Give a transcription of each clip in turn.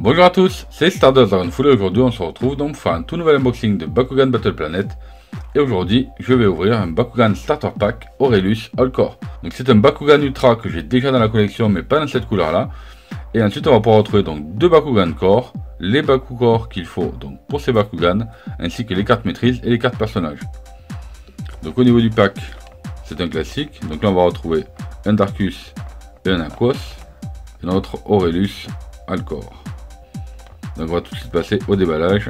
Bonjour à tous, c'est Stardust Dragonful et aujourd'hui on se retrouve donc pour faire un tout nouvel unboxing de Bakugan Battle Planet. Et aujourd'hui je vais ouvrir un Bakugan Starter Pack Aurelius All Core. Donc c'est un Bakugan Ultra que j'ai déjà dans la collection mais pas dans cette couleur là. Et ensuite on va pouvoir retrouver donc deux Bakugan Core, les Bakukor qu'il faut donc pour ces Bakugan, ainsi que les cartes maîtrise et les cartes personnages. Donc au niveau du pack, c'est un classique. Donc là on va retrouver un Darkus et un Aquos et notre Aurelius All Core. Donc on va tout de suite passer au déballage.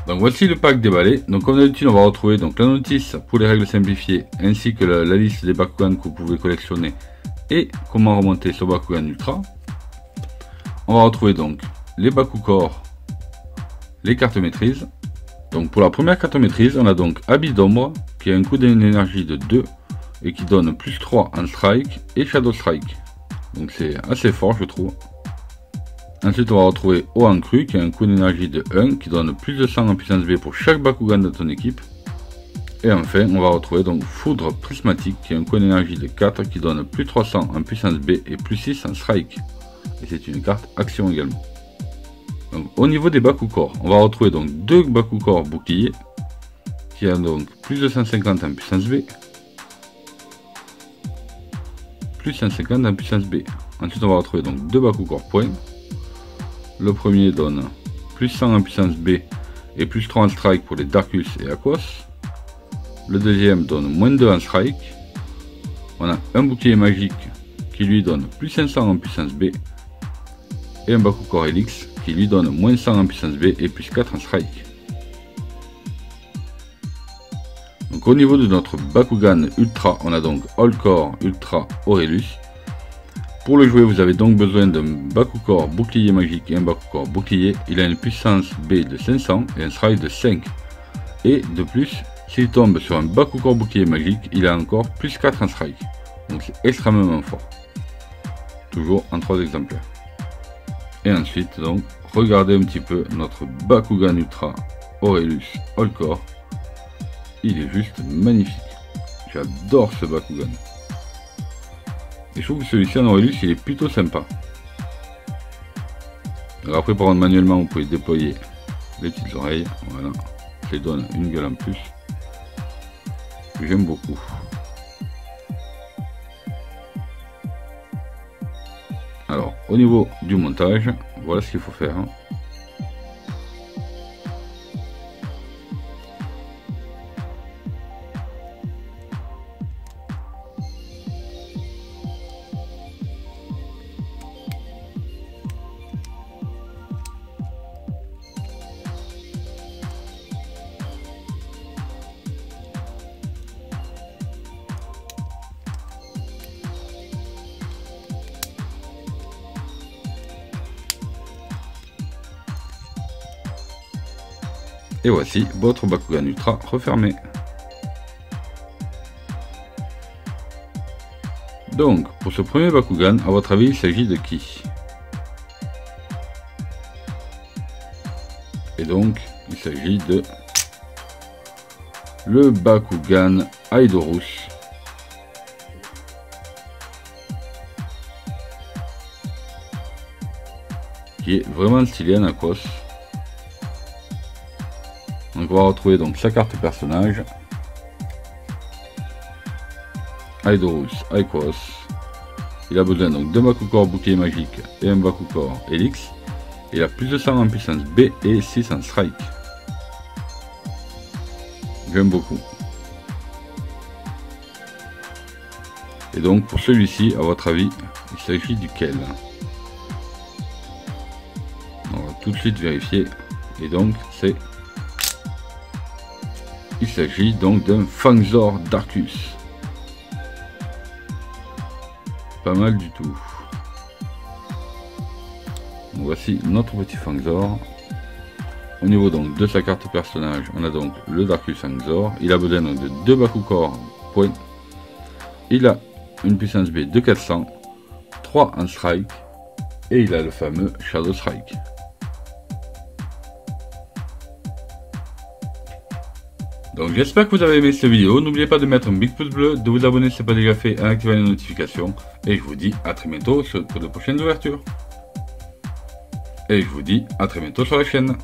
Donc voici le pack déballé. Donc comme d'habitude on va retrouver donc la notice pour les règles simplifiées ainsi que la liste des Bakugan que vous pouvez collectionner et comment remonter sur Bakugan Ultra. On va retrouver donc les Bakukor, les cartes maîtrise. Donc pour la première carte maîtrise on a donc Habit d'ombre qui a un coût d'énergie de 2 et qui donne plus 3 en strike et shadow strike. Donc c'est assez fort je trouve. Ensuite on va retrouver Oan Cru qui a un coût d'énergie de 1 qui donne plus de 100 en puissance B pour chaque Bakugan de ton équipe. Et enfin on va retrouver donc Foudre Prismatique qui a un coût d'énergie de 4 qui donne plus 300 en puissance B et plus 6 en strike. Et c'est une carte action également. Donc au niveau des Bakukor, on va retrouver donc deux Bakukor bouclier qui a donc plus de 150 en puissance B, plus 150 en puissance B. Ensuite on va retrouver donc deux Bakukor point. Le premier donne plus 100 en puissance B et plus 3 en strike pour les Darkus et Aquos. Le deuxième donne moins 2 en strike. On a un bouclier magique qui lui donne plus 500 en puissance B. Et un Bakukor Helix qui lui donne moins 100 en puissance B et plus 4 en strike. Donc au niveau de notre Bakugan Ultra, on a donc All Core Ultra Aurelius. Pour le jouer, vous avez donc besoin d'un Bakukor bouclier magique et un Bakukor bouclier. Il a une puissance B de 500 et un strike de 5. Et de plus, s'il tombe sur un Bakukor bouclier magique, il a encore plus 4 en strike. Donc c'est extrêmement fort. Toujours en 3 exemplaires. Et ensuite, donc, regardez un petit peu notre Bakugan Ultra Aurelius All Core. Il est juste magnifique. J'adore ce Bakugan. Et je trouve que celui-ci en Aurelius, il est plutôt sympa. Alors après, par contre, manuellement, vous pouvez déployer les petites oreilles. Voilà. Ça lui donne une gueule en plus. J'aime beaucoup. Alors, au niveau du montage, voilà ce qu'il faut faire. Et voici votre Bakugan Ultra refermé. Donc, pour ce premier Bakugan, à votre avis, il s'agit de qui? Et donc, il s'agit de le Bakugan Aidorus. Qui est vraiment stylé en Aquos. Donc on va retrouver donc sa carte personnage, Aidorus Aquos. Il a besoin donc d'un Bakukor bouclier magique et un Bakukor Helix. Il a plus de 100 en puissance B et 6 en strike. J'aime beaucoup. Et donc pour celui-ci, à votre avis, il s'agit duquel? On va tout de suite vérifier. Et donc c'est... Il s'agit donc d'un Fangzor Darkus. Pas mal du tout. Donc voici notre petit Fangzor. Au niveau donc de sa carte personnage, on a donc le Darkus Fangzor. Il a besoin donc de 2 Bakukor points. Il a une puissance B de 400, 3 en strike et il a le fameux Shadow Strike. Donc j'espère que vous avez aimé cette vidéo, n'oubliez pas de mettre un big pouce bleu, de vous abonner si ce n'est pas déjà fait en activant les notifications, et je vous dis à très bientôt pour de prochaines ouvertures. Et je vous dis à très bientôt sur la chaîne.